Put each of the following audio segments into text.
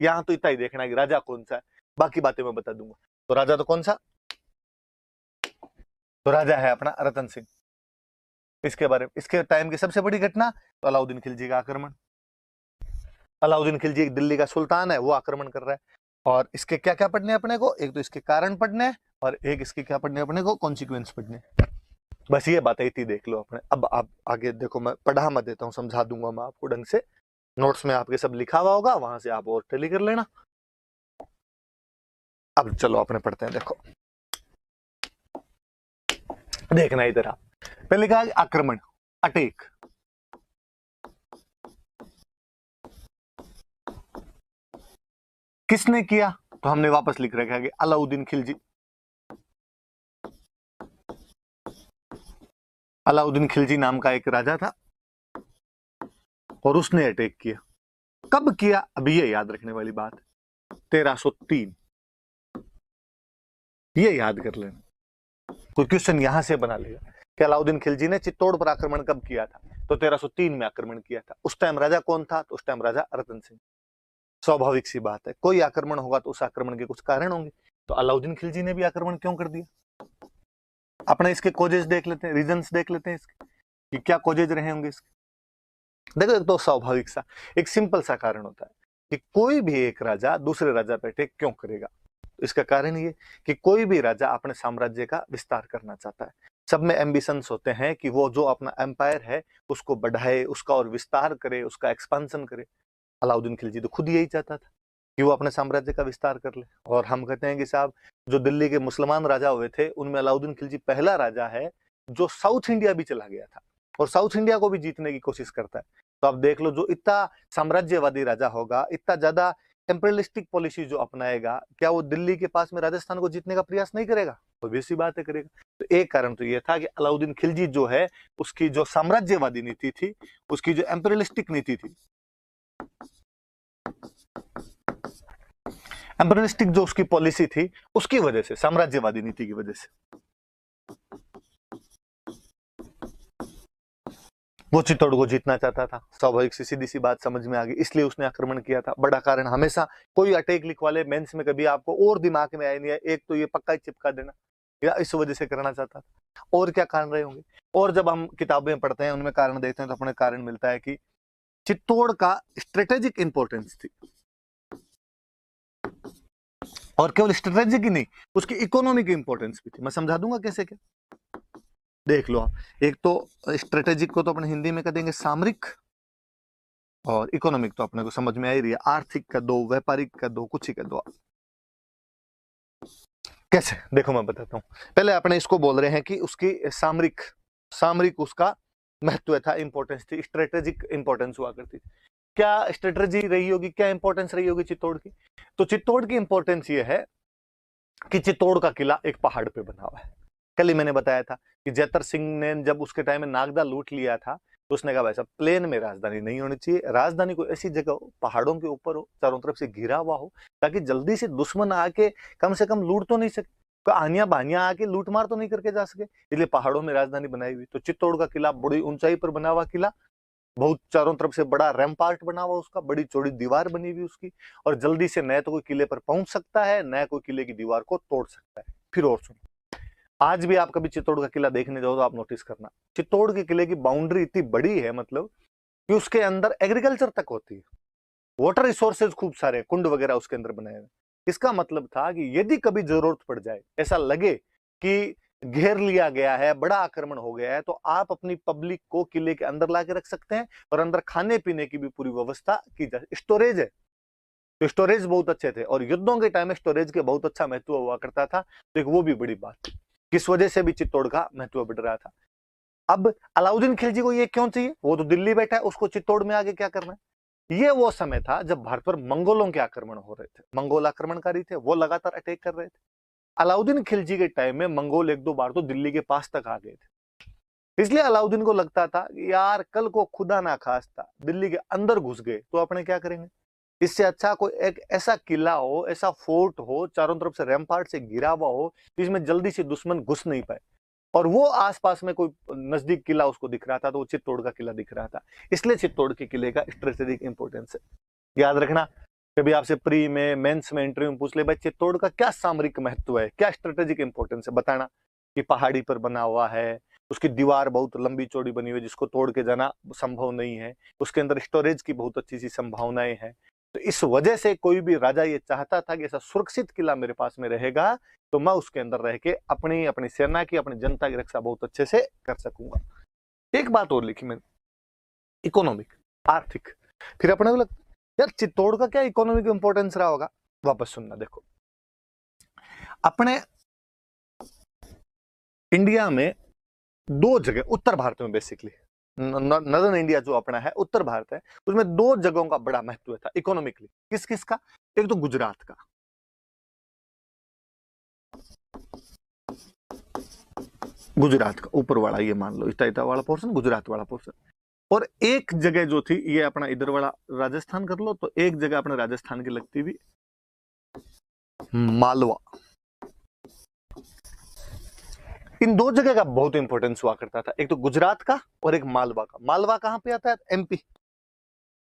यहाँ तो इतना ही देखना है कि राजा कौन सा है, बाकी बातें मैं बता दूंगा। तो राजा तो कौन सा, तो राजा है अपना रतन सिंह। इसके बारे में, इसके टाइम की सबसे बड़ी घटना तो अलाउद्दीन खिलजी का आक्रमण। अलाउद्दीन खिलजी एक दिल्ली का सुल्तान है, वो आक्रमण कर रहा है। और इसके क्या क्या पढ़ने अपने को, एक तो इसके कारण पढ़ने हैं और एक इसके क्या पढ़ने अपने को, कॉन्सिक्वेंस पढ़ने। बस ये बातें इतनी देख लो अपने। अब आप आगे देखो, मैं पढ़ा मत देता हूँ, समझा दूंगा मैं आपको ढंग से। नोट्स में आपके सब लिखा हुआ होगा, वहां से आप और टैली कर लेना। अब चलो अपने पढ़ते हैं। देखो देखना इधर आप, पहले कहा आक्रमण, अटैक। किसने किया, तो हमने वापस लिख रखा है कि अलाउद्दीन खिलजी। अलाउद्दीन खिलजी नाम का एक राजा था और उसने अटैक किया। कब किया, अभी ये याद रखने वाली बात, 1303। ये याद कर लेना, कोई क्वेश्चन यहां से बना लेगा कि अलाउद्दीन खिलजी ने चित्तौड़ पर आक्रमण कब किया था, तो 1303 में आक्रमण किया था। उस टाइम राजा कौन था, तो उस टाइम राजा रतन सिंह। स्वाभाविक सी बात है, कोई आक्रमण होगा तो उस आक्रमण के कुछ कारण होंगे। तो अलाउद्दीन खिलजी ने भी आक्रमण क्यों कर दिया, अपने इसके कोजेज देख लेते हैं, रीजंस देख लेते हैं इसके कि क्या कोजेज रहे होंगे इसके। देखो एक तो स्वाभाविक सा, एक सिंपल सा कारण होता है कि कोई भी एक राजा दूसरे राजा पे अटैक क्यों करेगा। इसका कारण ये कि कोई भी राजा अपने साम्राज्य का विस्तार करना चाहता है। सब में एम्बिशंस होते हैं कि वो जो अपना एम्पायर है उसको बढ़ाए, उसका और विस्तार करे, उसका एक्सपांशन करे। अलाउद्दीन खिलजी तो खुद यही चाहता था कि वो अपने साम्राज्य का विस्तार कर ले। और हम कहते हैं कि साहब, जो दिल्ली के मुसलमान राजा हुए थे उनमें अलाउद्दीन खिलजी पहला राजा है जो साउथ इंडिया भी चला गया था और साउथ इंडिया को भी जीतने की कोशिश करता है। तो आप देख लो, जो इतना साम्राज्यवादी राजा होगा, इतना ज्यादा एम्पेरियलिस्टिक पॉलिसी जो अपनाएगा, क्या वो दिल्ली के पास में राजस्थान को जीतने का प्रयास नहीं करेगा, ऑब्वियस सी बात है करेगा। तो एक कारण तो ये था कि अलाउद्दीन खिलजी जो है, उसकी जो साम्राज्यवादी नीति थी, उसकी जो एम्पेरियलिस्टिक नीति थी, एम्पेरियलिस्टिक जो उसकी पॉलिसी थी, उसकी वजह से, साम्राज्यवादी नीति की वजह से वो चित्तौड़ को जीतना चाहता था। स्वाभाविक सी सीधी सी बात समझ में आ गई, इसलिए उसने आक्रमण किया था। बड़ा कारण हमेशा कोई अटैक लिखवा ले मेंस में, कभी आपको और दिमाग में आया नहीं है, एक तो ये पक्का चिपका देना, या इस वजह से करना चाहता था। और क्या कारण रहे होंगे, और जब हम किताबें पढ़ते हैं उनमें कारण देखते हैं तो अपने कारण मिलता है कि चित्तौड़ का स्ट्रेटेजिक इंपॉर्टेंस थी। और केवल स्ट्रेटेजिक ही नहीं, उसकी इकोनॉमिक इंपॉर्टेंस भी थी। मैं समझा दूंगा कैसे क्या, देख लो आप। एक तो स्ट्रेटेजिक को तो अपने हिंदी में कह देंगे सामरिक, और इकोनॉमिक तो अपने को समझ में आ ही रही है, आर्थिक का दो, व्यापारिक का दो, कुछ ही का दो। कैसे, देखो मैं बताता हूँ। पहले अपने इसको बोल रहे हैं कि उसकी सामरिक, सामरिक उसका महत्व था, इंपॉर्टेंस थी, स्ट्रेटेजिक इंपॉर्टेंस हुआ करती थी। क्या स्ट्रेटेजी रही होगी, क्या इंपॉर्टेंस रही होगी चित्तौड़ की, तो चित्तौड़ की इंपॉर्टेंस ये है कि चित्तौड़ का किला एक पहाड़ पे बना हुआ है। कल ही मैंने बताया था कि जैतर सिंह ने जब उसके टाइम में नागदा लूट लिया था, तो उसने कहा ऐसा प्लेन में राजधानी नहीं होनी चाहिए, राजधानी कोई ऐसी जगह हो, पहाड़ों के ऊपर हो, चारों तरफ से घिरा हुआ हो, ताकि जल्दी से दुश्मन आके कम से कम लूट तो नहीं सके, कोई आनिया बानिया आके लूट मार तो नहीं करके जा सके, इसलिए पहाड़ों में राजधानी बनाई हुई। तो चित्तौड़ का किला बड़ी ऊंचाई पर बना हुआ किला, बहुत चारों तरफ से बड़ा रैम्पार्ट बना हुआ उसका, बड़ी चौड़ी दीवार बनी हुई उसकी, और जल्दी से न तो कोई किले पर पहुंच सकता है, न कोई किले की दीवार को तोड़ सकता है। फिर और सुनो, आज भी आप कभी चित्तौड़ का किला देखने जाओ तो आप नोटिस करना, चित्तौड़ के किले की बाउंड्री इतनी बड़ी है, मतलब कि उसके अंदर एग्रीकल्चर तक होती है, वाटर रिसोर्सेज खूब सारे, कुंड वगैरह उसके अंदर बनाए हुए। इसका मतलब था कि यदि कभी जरूरत पड़ जाए, ऐसा लगे कि घेर लिया गया है, बड़ा आक्रमण हो गया है, तो आप अपनी पब्लिक को किले के अंदर ला के रख सकते हैं, और अंदर खाने पीने की भी पूरी व्यवस्था की जाए। स्टोरेज है, तो स्टोरेज बहुत अच्छे थे, और युद्धों के टाइम में स्टोरेज के बहुत अच्छा महत्व हुआ करता था। तो एक वो भी बड़ी बात, किस वजह से भी चित्तौड़ का महत्व बढ़ रहा था। अब अलाउद्दीन खिलजी को ये क्यों चाहिए, वो तो दिल्ली बैठा है, उसको चित्तौड़ में आगे क्या करना है। ये वो समय था जब भारत पर मंगोलों के आक्रमण हो रहे थे, मंगोल आक्रमणकारी थे, वो लगातार अटैक कर रहे थे। अलाउद्दीन खिलजी के टाइम में मंगोल एक दो बार तो दिल्ली के पास तक आ गए थे, इसलिए अलाउद्दीन को लगता था कि यार कल को खुदा ना खास्ता दिल्ली के अंदर घुस गए तो अपने क्या करेंगे। इससे अच्छा कोई एक ऐसा किला हो, ऐसा फोर्ट हो, चारों तरफ से रैम्पार्ट से घिरा हुआ हो, जिसमें जल्दी से दुश्मन घुस नहीं पाए। और वो आसपास में कोई नजदीक किला उसको दिख रहा था, तो वो चित्तौड़ का किला दिख रहा था। इसलिए चित्तौड़ के किले का स्ट्रेटेजिक इंपोर्टेंस है, याद रखना। कभी आपसे प्री में, मेंस में, इंटरव्यू में पूछ ले भाई चित्तौड़ का क्या सामरिक महत्व है, क्या स्ट्रेटेजिक इंपॉर्टेंस है, बताना। कि पहाड़ी पर बना हुआ है, उसकी दीवार बहुत लंबी चौड़ी बनी हुई है जिसको तोड़ के जाना संभव नहीं है, उसके अंदर स्टोरेज की बहुत अच्छी सी संभावनाएं हैं। तो इस वजह से कोई भी राजा ये चाहता था कि ऐसा सुरक्षित किला मेरे पास में रहेगा तो मैं उसके अंदर रह के अपनी अपनी सेना की, अपनी जनता की रक्षा बहुत अच्छे से कर सकूंगा। एक बात और लिखी मैंने, इकोनॉमिक, आर्थिक। फिर अपने को लगता यार चित्तौड़ का क्या इकोनॉमिक इंपॉर्टेंस रहा होगा, वापस सुनना। देखो अपने इंडिया में दो जगह, उत्तर भारत में बेसिकली नदर्न इंडिया जो अपना है, उत्तर भारत है, उसमें दो जगहों का बड़ा महत्व था इकोनॉमिकली। किस किस का? एक तो गुजरात का, गुजरात का ऊपर वाला, ये मान लो इतना वाला पोर्शन, गुजरात वाला पोर्शन। और एक जगह जो थी ये अपना इधर वाला राजस्थान कर लो, तो एक जगह अपने राजस्थान की लगती हुई मालवा। इन दो जगह का बहुत इंपॉर्टेंस हुआ करता था, एक तो गुजरात का और एक मालवा का। मालवा कहां पे आता है? एमपी,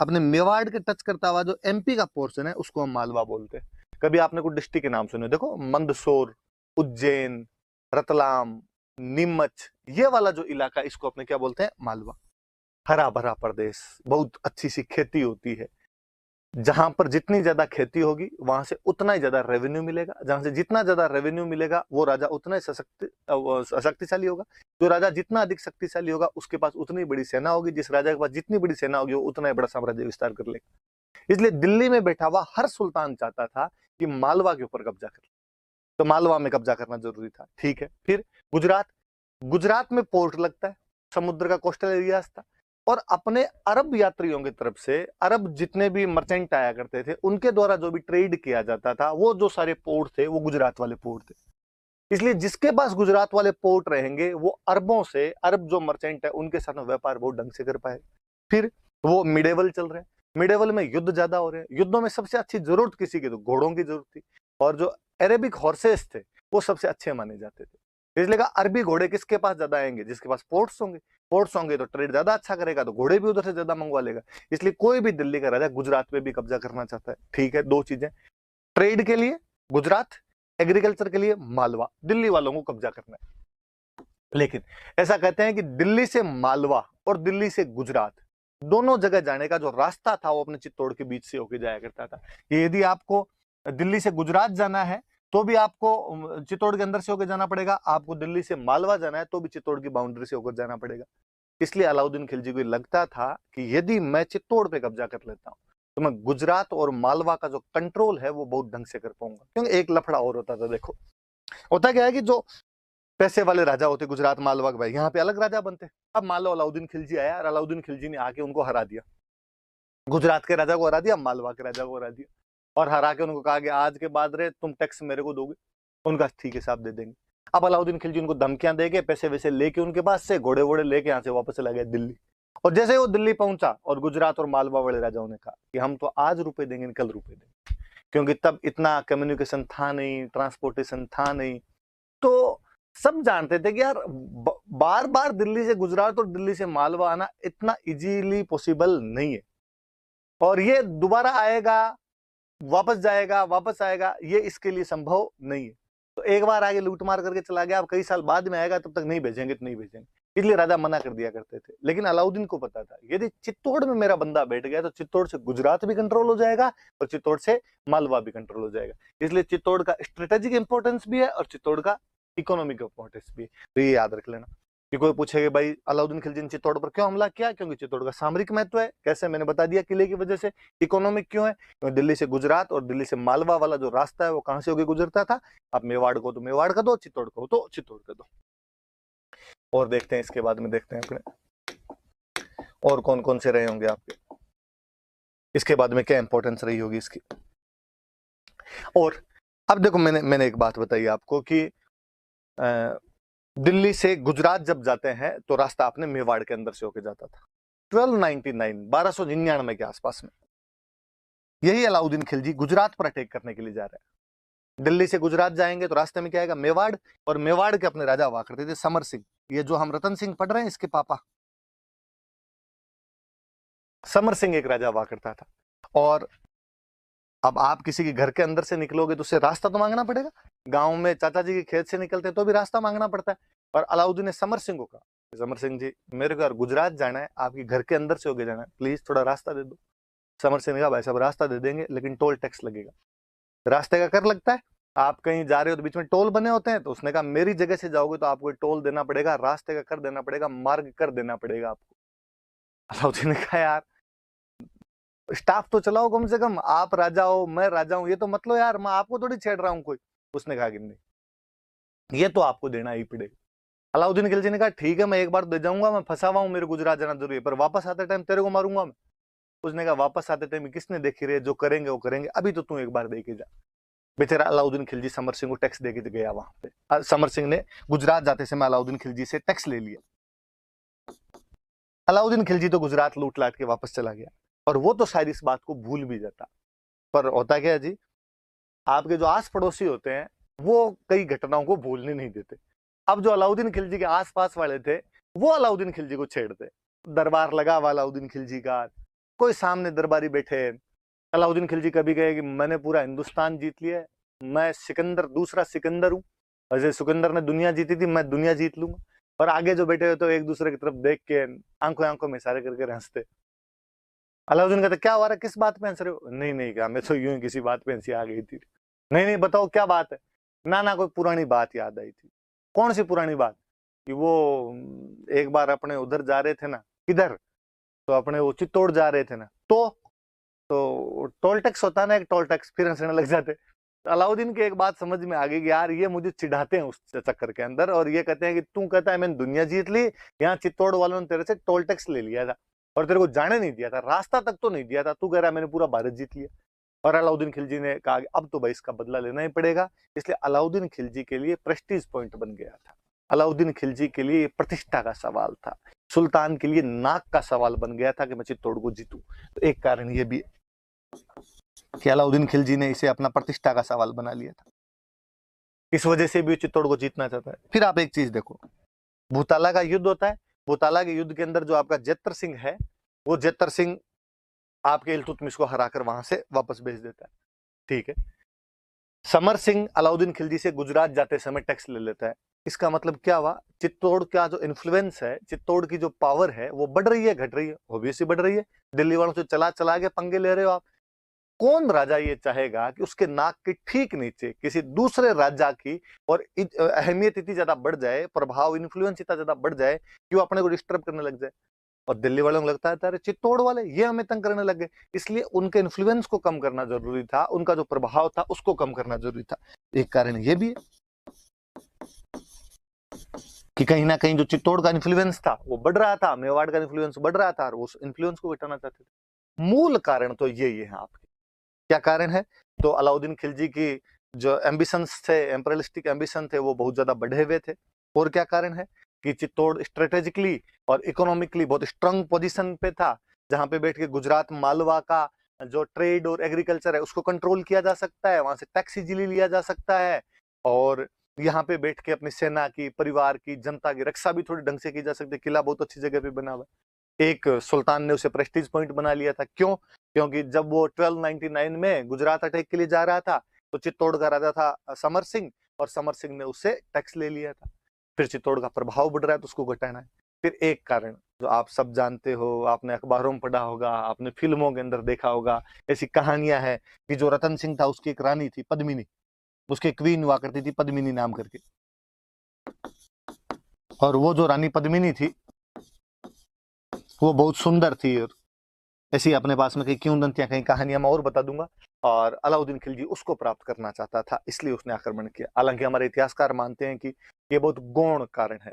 अपने मेवाड़ के टच करता हुआ जो एमपी का पोर्शन है उसको हम मालवा बोलते हैं। कभी आपने कोई डिस्ट्रिक्ट के नाम सुने? देखो मंदसौर, उज्जैन, रतलाम, नीमच, ये वाला जो इलाका इसको अपने क्या बोलते हैं? मालवा। हरा भरा प्रदेश, बहुत अच्छी सी खेती होती है, जहां पर जितनी ज्यादा खेती होगी वहां से उतना ही ज्यादा रेवेन्यू मिलेगा, जहां से जितना ज्यादा रेवेन्यू मिलेगा वो राजा उतना ही शक्तिशाली होगा, जो राजा जितना अधिक शक्तिशाली होगा उसके पास उतनी बड़ी सेना होगी, जिस राजा के पास जितनी बड़ी सेना होगी वो उतना ही बड़ा साम्राज्य विस्तार कर लेगा। इसलिए दिल्ली में बैठा हुआ हर सुल्तान चाहता था कि मालवा के ऊपर कब्जा कर, तो मालवा में कब्जा करना जरूरी था। ठीक है, फिर गुजरात, गुजरात में पोर्ट लगता है, समुद्र का कोस्टल एरिया था, और अपने अरब यात्रियों की तरफ से, अरब जितने भी मर्चेंट आया करते थे उनके द्वारा जो भी ट्रेड किया जाता था वो जो सारे पोर्ट थे वो गुजरात वाले पोर्ट थे। इसलिए जिसके पास गुजरात वाले पोर्ट रहेंगे वो अरबों से, अरब जो मर्चेंट है उनके साथ में व्यापार बहुत ढंग से कर पाए। फिर वो मिडेवल चल रहे हैं, मिडेवल में युद्ध ज्यादा हो रहे हैं, युद्धों में सबसे अच्छी जरूरत किसी की? तो घोड़ों की जरूरत थी, और जो अरेबिक हॉर्सेस थे वो सबसे अच्छे माने जाते थे। इसलिए कहा अरबी घोड़े किसके पास ज्यादा आएंगे? जिसके पास पोर्ट्स होंगे, पोर्ट्स होंगे तो ट्रेड ज्यादा अच्छा करेगा, तो घोड़े भी उधर से ज्यादा मंगवा लेगा। इसलिए कोई भी दिल्ली का राजा गुजरात पे भी कब्जा करना चाहता है। ठीक है, दो चीजें, ट्रेड के लिए गुजरात, एग्रीकल्चर के लिए मालवा, दिल्ली वालों को कब्जा करना है। लेकिन ऐसा कहते हैं कि दिल्ली से मालवा और दिल्ली से गुजरात दोनों जगह जाने का जो रास्ता था वो अपने चित्तौड़ के बीच से होके जाया करता था। यदि आपको दिल्ली से गुजरात जाना है तो भी आपको चित्तौड़ के अंदर से होकर जाना पड़ेगा, आपको दिल्ली से मालवा जाना है तो भी चित्तौड़ की बाउंड्री से होकर जाना पड़ेगा। इसलिए अलाउद्दीन खिलजी को लगता था कि यदि मैं चित्तौड़ पे कब्जा कर लेता हूं तो मैं गुजरात और मालवा का जो कंट्रोल है वो बहुत ढंग से कर पाऊंगा। क्योंकि एक लफड़ा और होता था, देखो होता क्या है कि जो पैसे वाले राजा होते गुजरात मालवा के, भाई यहाँ पे अलग राजा बनते। अब मान लो अलाउद्दीन खिलजी आया और अलाउद्दीन खिलजी ने आके उनको हरा दिया, गुजरात के राजा को हरा दिया, मालवा के राजा को हरा दिया, और हरा के उनको कहा कि आज के बाद रे तुम टैक्स मेरे को दोगे। उनका ठीक हिसाब दे देंगे। अब अलाउद्दीन खिलजी उनको धमकियां देके पैसे वैसे लेके उनके पास से घोड़े वोड़े लेके यहाँ से वापस चला गया दिल्ली। और जैसे वो दिल्ली पहुंचा और गुजरात और मालवा वाले राजाओं ने कहा कि हम तो आज रुपए देंगे, कल रुपए देंगे, क्योंकि तब इतना कम्युनिकेशन था नहीं, ट्रांसपोर्टेशन था नहीं, तो सब जानते थे कि यार बार बार दिल्ली से गुजरात और दिल्ली से मालवा आना इतना इजीली पॉसिबल नहीं है, और ये दोबारा आएगा वापस जाएगा वापस आएगा ये इसके लिए संभव नहीं है। तो एक बार आगे लूट मार करके चला गया, अब कई साल बाद में आएगा, तब तक नहीं भेजेंगे तो नहीं भेजेंगे। इसलिए राजा मना कर दिया करते थे। लेकिन अलाउद्दीन को पता था यदि चित्तौड़ में मेरा बंदा बैठ गया तो चित्तौड़ से गुजरात भी कंट्रोल हो जाएगा और चित्तौड़ से मालवा भी कंट्रोल हो जाएगा। इसलिए चित्तौड़ का स्ट्रेटेजिक इंपॉर्टेंस भी है और चित्तौड़ का इकोनॉमिक इंपॉर्टेंस भी है। तो ये याद रख लेना कि कोई पूछेगा भाई अलाउद्दीन खिलजी ने चित्तौड़ पर क्यों हमला किया? क्योंकि चित्तौड़ का सामरिक महत्व है। कैसे? मैंने बता दिया, किले की वजह से। इकोनॉमिक क्यों है? क्योंकि दिल्ली से गुजरात और दिल्ली से मालवा वाला जो रास्ता है वो कहां से होकर गुजरता था। आप मेवाड़ को तो मेवाड़ का दो, चित्तौड़ को तो चित्तौड़ का दो। और देखते हैं इसके बाद में, देखते हैं अपने और कौन कौन से रहे होंगे आपके, इसके बाद में क्या इंपॉर्टेंस रही होगी इसकी। और अब देखो मैंने एक बात बताई आपको कि दिल्ली से गुजरात जब जाते हैं तो रास्ता अपने मेवाड़ के अंदर से होके जाता था। 1299 के आसपास में यही अलाउद्दीन खिलजी गुजरात पर अटैक करने के लिए जा रहा है। दिल्ली से गुजरात जाएंगे तो रास्ते में क्या आएगा? मेवाड़। और मेवाड़ के अपने राजा हुआ करते थे समर सिंह, ये जो हम रतन सिंह पढ़ रहे हैं इसके पापा समर सिंह एक राजा हुआ करता था। और अब आप किसी के घर के अंदर से निकलोगे तो उससे रास्ता तो मांगना पड़ेगा। गांव में चाचा जी के खेत से निकलते तो भी रास्ता मांगना पड़ता है। और अलाउद्दीन ने समर सिंह को कहा, समर सिंह जी मेरे को गुजरात जाना है, आपके घर के अंदर से होके जाना है, प्लीज थोड़ा रास्ता दे दो। समर सिंह ने कहा भाई साहब रास्ता दे देंगे लेकिन टोल टैक्स लगेगा। रास्ते का कर लगता है, आप कहीं जा रहे हो तो बीच में टोल बने होते हैं, तो उसने कहा मेरी जगह से जाओगे तो आपको टोल देना पड़ेगा, रास्ते का कर देना पड़ेगा, मार्ग कर देना पड़ेगा आपको। अलाउद्दीन ने कहा यार स्टाफ तो चलाओ कम से कम, आप राजा हो मैं राजा हूं, ये तो मत लो यार, मैं आपको थोड़ी छेड़ रहा हूं कोई। उसने कहा कि नहीं ये तो आपको देना ही पड़ेगा। अलाउद्दीन खिलजी ने कहा ठीक है मैं एक बार दे जाऊंगा, मैं फंसा हुआ हूं, मेरे गुजरात जाना जरूरी है, पर वापस आते टाइम तेरे को मारूंगा मैं। उसने कहा वापस आते टाइम किसने देखी रहे, जो करेंगे वो करेंगे, अभी तो तू एक बार दे के जा। बेचारा अलाउद्दीन खिलजी समर सिंह को टैक्स देके गया वहां पे। समर सिंह ने गुजरात जाते समय अलाउद्दीन खिलजी से टैक्स ले लिया। अलाउद्दीन खिलजी तो गुजरात लूट लाट के वापस चला गया और वो तो शायद इस बात को भूल भी जाता। पर होता क्या है जी, आपके जो आस पड़ोसी होते हैं वो कई घटनाओं को भूलने नहीं देते। अब जो अलाउद्दीन खिलजी के आसपास वाले थे वो अलाउद्दीन खिलजी को छेड़ते। दरबार लगा हुआ अलाउद्दीन खिलजी का, कोई सामने दरबारी बैठे, अलाउद्दीन खिलजी कभी कहे कि मैंने पूरा हिंदुस्तान जीत लिया है, मैं सिकंदर दूसरा सिकंदर हूँ, अजय सिकंदर ने दुनिया जीती थी मैं दुनिया जीत लूंगा। और आगे जो बैठे हुए तो एक दूसरे की तरफ देख के आंखों आंखों में इशारे करके हंसते। अलाउद्दीन कहते क्या हो रहा है, किस बात पे हंस रहे हो? नहीं नहीं कहा मैं तो यूं ही किसी बात पे हंसी आ गई थी। नहीं नहीं बताओ क्या बात है? ना ना कोई पुरानी बात याद आई थी। कौन सी पुरानी बात? कि वो एक बार अपने उधर जा रहे थे ना, किधर, तो अपने वो चित्तौड़ जा रहे थे ना, तो टोल टैक्स होता ना एक टोल टैक्स, फिर हंसने लग जाते। अलाउद्दीन की एक बात समझ में आ गई कि यार ये मुझे चिढ़ाते हैं उस चक्कर के अंदर, और ये कहते हैं कि तू कहता है मैंने दुनिया जीत ली, यहाँ चित्तौड़ वालों ने तेरे से टोल टैक्स ले लिया था और तेरे को जाने नहीं दिया था, रास्ता तक तो नहीं दिया था, तू कह रहा है मैंने पूरा भारत जीत लिया। और अलाउद्दीन खिलजी ने कहा कि अब तो भाई इसका बदला लेना ही पड़ेगा। इसलिए अलाउद्दीन खिलजी के लिए प्रेस्टीज पॉइंट बन गया था, अलाउद्दीन खिलजी के लिए प्रतिष्ठा का सवाल था, सुल्तान के लिए नाक का सवाल बन गया था कि मैं चित्तौड़ को जीतूं। तो एक कारण ये भी कि अलाउद्दीन खिलजी ने इसे अपना प्रतिष्ठा का सवाल बना लिया था, इस वजह से भी चित्तौड़ को जीतना चाहता है। फिर आप एक चीज देखो, भूताला का युद्ध होता है, भूताला के युद्ध के अंदर जो आपका जेतर सिंह है, वो जेतर सिंह आपके इल्तुतमिश को हराकर वहां से वापस भेज देता है। ठीक है, समर सिंह अलाउद्दीन खिलजी से गुजरात जाते समय टैक्स ले लेता है। इसका मतलब क्या हुआ, चित्तौड़ का जो इन्फ्लुएंस है, चित्तौड़ की जो पावर है वो बढ़ रही है घट रही है? ऑब्वियसली बढ़ रही है। दिल्ली वालों से चला चला के पंगे ले रहे हो आप। कौन राजा ये चाहेगा कि उसके नाक के ठीक नीचे किसी दूसरे राजा की और अहमियत इतनी ज्यादा बढ़ जाए, प्रभाव इन्फ्लुएंस इतना ज्यादा बढ़ जाए कि वो अपने को डिस्टर्ब करने लग जाए? और दिल्ली वालों को लगता है अरे चित्तौड़ वाले ये हमें तंग करने लग गए, इसलिए उनके इन्फ्लुएंस को कम करना जरूरी था, उनका जो प्रभाव था उसको कम करना जरूरी था। एक कारण ये भी है कि कहीं ना कहीं जो चित्तौड़ का इन्फ्लुएंस था वो बढ़ रहा था, मेवाड़ का इन्फ्लुएंस बढ़ रहा था और उस इन्फ्लुएंस को घटाना चाहते थे। मूल कारण तो यही है आपके। क्या कारण है? तो अलाउद्दीन खिलजी की जो एम्बिशंस थे, एम्परियलिस्टिक एम्बिशन थे, वो बहुत ज्यादा बढ़े हुए थे। और क्या कारण है कि चित्तौड़ स्ट्रेटेजिकली और इकोनॉमिकली बहुत स्ट्रांग पोजीशन पे था, जहां पे बैठ के गुजरात मालवा का जो ट्रेड और एग्रीकल्चर है उसको कंट्रोल किया जा सकता है, वहां से टैक्स इजीली लिया जा सकता है, और यहाँ पे बैठ के अपनी सेना की, परिवार की, जनता की रक्षा भी थोड़ी ढंग से की जा सकती है। किला बहुत अच्छी जगह पे बना हुआ है। एक सुल्तान ने उसे प्रेस्टीज पॉइंट बना लिया था। क्यों? क्योंकि जब वो 1299 में गुजरात अटैक के लिए जा रहा था तो चित्तौड़ का राजा था समर सिंह, और समर सिंह ने उससे टैक्स ले लिया था। फिर चित्तौड़ का प्रभाव बढ़ रहा है तो उसको घटाना है। फिर एक कारण जो आप सब जानते हो, आपने अखबारों में पढ़ा होगा, आपने फिल्मों के अंदर देखा होगा, ऐसी कहानियां हैं कि जो रतन सिंह था उसकी एक रानी थी पद्मिनी, उसकी क्वीन हुआ करती थी पद्मिनी नाम करके, और वो जो रानी पद्मिनी थी वो बहुत सुंदर थी। और ऐसी अपने पास में कहीं क्यों दंतियां, कहीं कहानियां मैं और बता दूंगा। और अलाउद्दीन खिलजी उसको प्राप्त करना चाहता था, इसलिए उसने आक्रमण किया। हालांकि हमारे इतिहासकार मानते हैं कि ये बहुत गौण कारण है,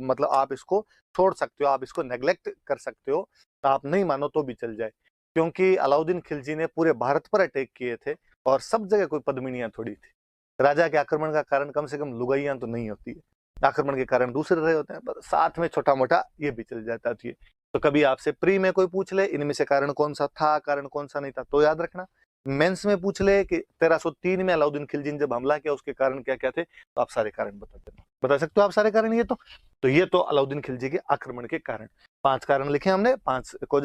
मतलब आप इसको छोड़ सकते हो, आप इसको नेग्लेक्ट कर सकते हो, आप नहीं मानो तो भी चल जाए, क्योंकि अलाउद्दीन खिलजी ने पूरे भारत पर अटैक किए थे और सब जगह कोई पद्मिनियां थोड़ी थी। राजा के आक्रमण का कारण कम से कम लुगाइयां तो नहीं होती है, आक्रमण के कारण दूसरे रहे होते हैं, पर साथ में छोटा मोटा ये भी चल जाता थी। तो कभी आपसे प्री में कोई पूछ ले इनमें से कारण कौन सा था, कारण कौन सा नहीं था, तो याद रखना। मेंस में पूछ ले कि 1303 में अलाउद्दीन खिलजी ने जब हमला किया उसके कारण क्या क्या थे, तो आप सारे कारण बता देना, बता सकते हो आप सारे कारण। ये तो ये तो अलाउद्दीन खिलजी के आक्रमण के कारण 5 कारण लिखे हमने, 5 कॉजेज